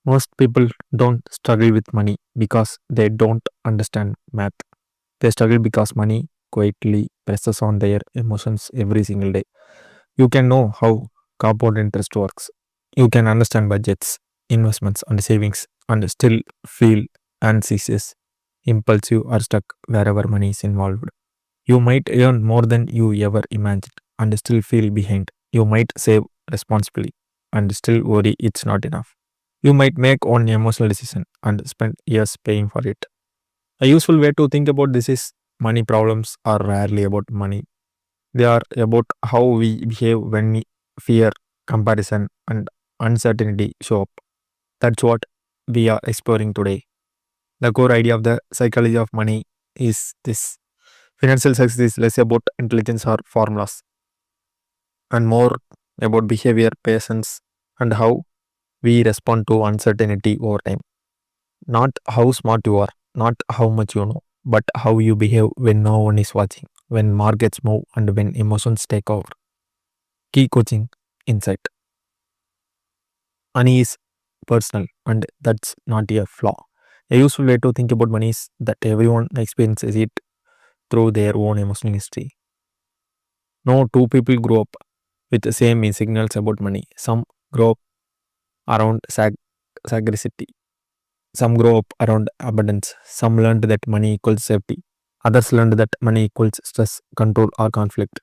Most people don't struggle with money because they don't understand math. They struggle because money quietly presses on their emotions every single day. You can know how compound interest works. You can understand budgets, investments, and savings, and still feel anxious, impulsive, or stuck wherever money is involved. You might earn more than you ever imagined and still feel behind. You might save responsibly and still worry it's not enough. You might make one emotional decision and spend years paying for it. A useful way to think about this is money problems are rarely about money. They are about how we behave when fear, comparison, and uncertainty show up. That's what we are exploring today. The core idea of the psychology of money is this: financial success is less about intelligence or formulas and more about behavior, patience, and how we respond to uncertainty over time. Not how smart you are, not how much you know, but how you behave when no one is watching, when markets move, and when emotions take over. Key coaching insight: money is personal, and that's not a flaw. A useful way to think about money is that everyone experiences it through their own emotional history. No two people grow up with the same signals about money. Some grow up around scarcity. Some grow up around abundance. Some learned that money equals safety. Others learned that money equals stress, control, or conflict.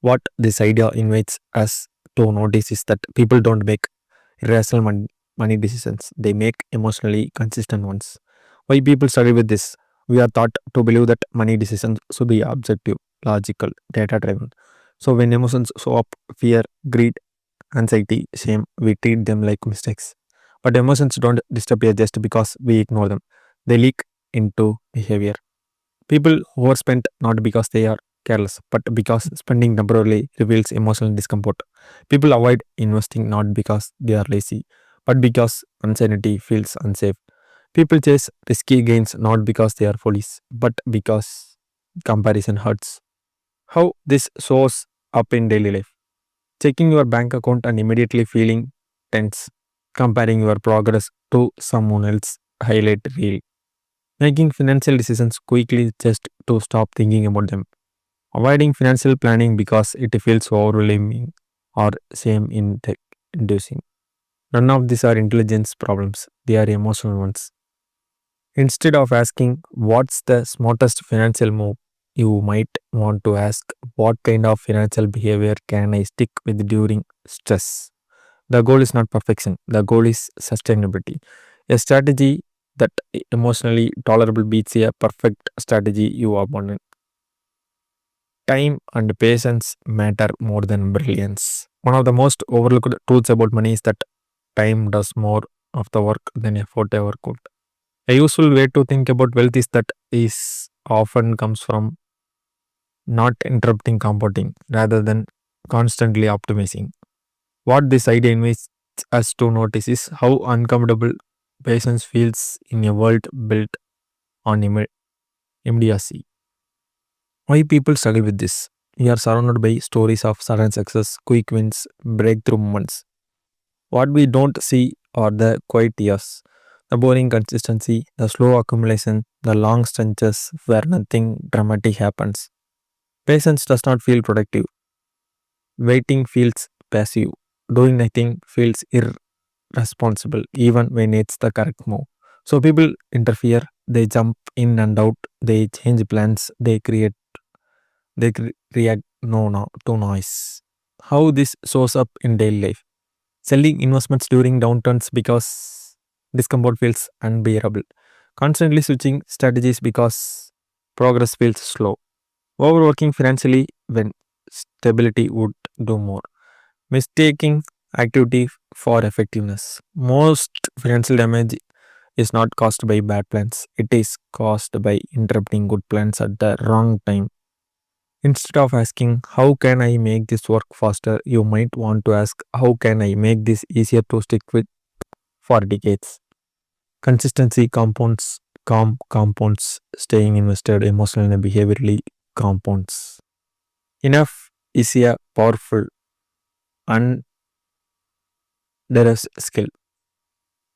What this idea invites us to notice is that people don't make irrational money decisions, they make emotionally consistent ones. Why people struggle with this? We are taught to believe that money decisions should be objective, logical, data driven. So when emotions show up, fear, greed, anxiety, shame, we treat them like mistakes. But emotions don't disappear just because we ignore them. They leak into behavior. People overspend not because they are careless, but because spending temporarily reveals emotional discomfort. People avoid investing not because they are lazy, but because uncertainty feels unsafe. People chase risky gains not because they are foolish, but because comparison hurts. How this shows up in daily life: checking your bank account and immediately feeling tense, comparing your progress to someone else's highlight reel, making financial decisions quickly just to stop thinking about them, avoiding financial planning because it feels overwhelming or shame inducing. None of these are intelligence problems, they are emotional ones. Instead of asking what's the smartest financial move, you might want to ask what kind of financial behavior can I stick with during stress. The goal is not perfection, the goal is sustainability. A strategy that emotionally tolerable beats a perfect strategy you abandon. Time and patience matter more than brilliance. One of the most overlooked truths about money is that time does more of the work than effort ever could. A useful way to think about wealth is that is often comes from not interrupting compounding rather than constantly optimizing. What this idea invites us to notice is how uncomfortable patience feels in a world built on immediacy. Why people struggle with this? We are surrounded by stories of sudden success, quick wins, breakthrough moments. What we don't see are the quiet years, the boring consistency, the slow accumulation, the long stretches where nothing dramatic happens. Patience does not feel productive. Waiting feels passive. Doing nothing feels irresponsible, even when it's the correct move. So people interfere, they jump in and out, they change plans, they react no to noise. How this shows up in daily life: selling investments during downturns because discomfort feels unbearable, constantly switching strategies because progress feels slow, overworking financially when stability would do more, mistaking activity for effectiveness. Most financial damage is not caused by bad plans, it is caused by interrupting good plans at the wrong time. Instead of asking, how can I make this work faster, you might want to ask, how can I make this easier to stick with for decades? Consistency compounds, calm compounds, staying invested emotionally and behaviorally compounds. Enough is a powerful, underused skill.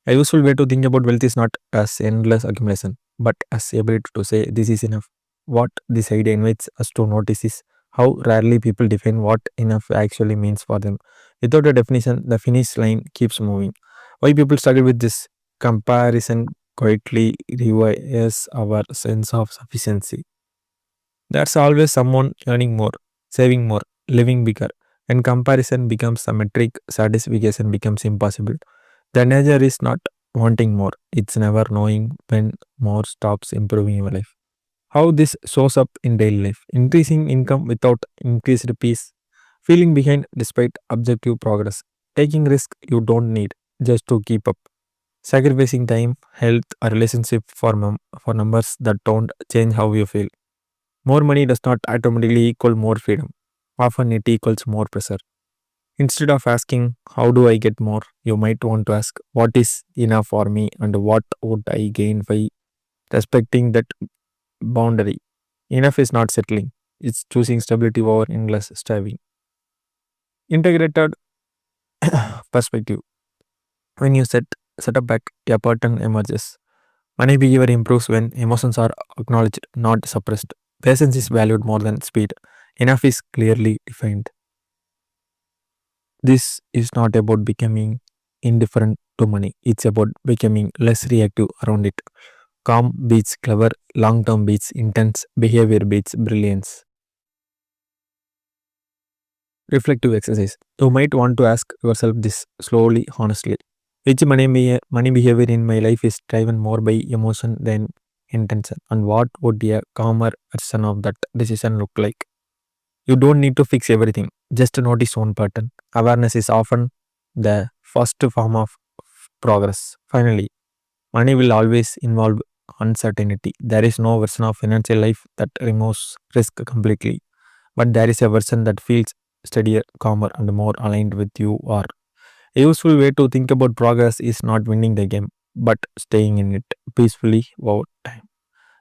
A useful way to think about wealth is not as endless accumulation, but as ability to say this is enough. What this idea invites us to notice is how rarely people define what enough actually means for them. Without a definition, the finish line keeps moving. Why people struggle with this comparison quietly rewires our sense of sufficiency. There's always someone earning more, saving more, living bigger. When comparison becomes a metric, satisfaction becomes impossible. The danger is not wanting more, it's never knowing when more stops improving your life. How this shows up in daily life: increasing income without increased peace, feeling behind despite objective progress, taking risk you don't need just to keep up, sacrificing time, health, a relationship for, for numbers that don't change how you feel. More money does not automatically equal more freedom. Often it equals more pressure. Instead of asking, how do I get more? You might want to ask, what is enough for me and what would I gain by respecting that boundary? Enough is not settling, it's choosing stability over endless striving. Integrated perspective. When you set up back, a pattern emerges. Money behavior improves when emotions are acknowledged, not suppressed. Patience is valued more than speed. Enough is clearly defined. This is not about becoming indifferent to money. It's about becoming less reactive around it. Calm beats clever, long term beats intense, behavior beats brilliance. Reflective exercise. You might want to ask yourself this slowly, honestly. Which money behavior in my life is driven more by emotion than intention? And what would a calmer version of that decision look like? You don't need to fix everything, just notice one pattern. Awareness is often the first form of progress. Finally, money will always involve uncertainty. There is no version of financial life that removes risk completely, but there is a version that feels steadier, calmer, and more aligned with you are. A useful way to think about progress is not winning the game, but staying in it peacefully over time.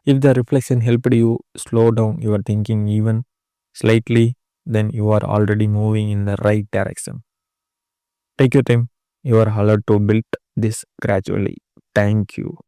If the reflection helped you slow down your thinking even slightly, then you are already moving in the right direction. Take your time. You are allowed to build this gradually. Thank you.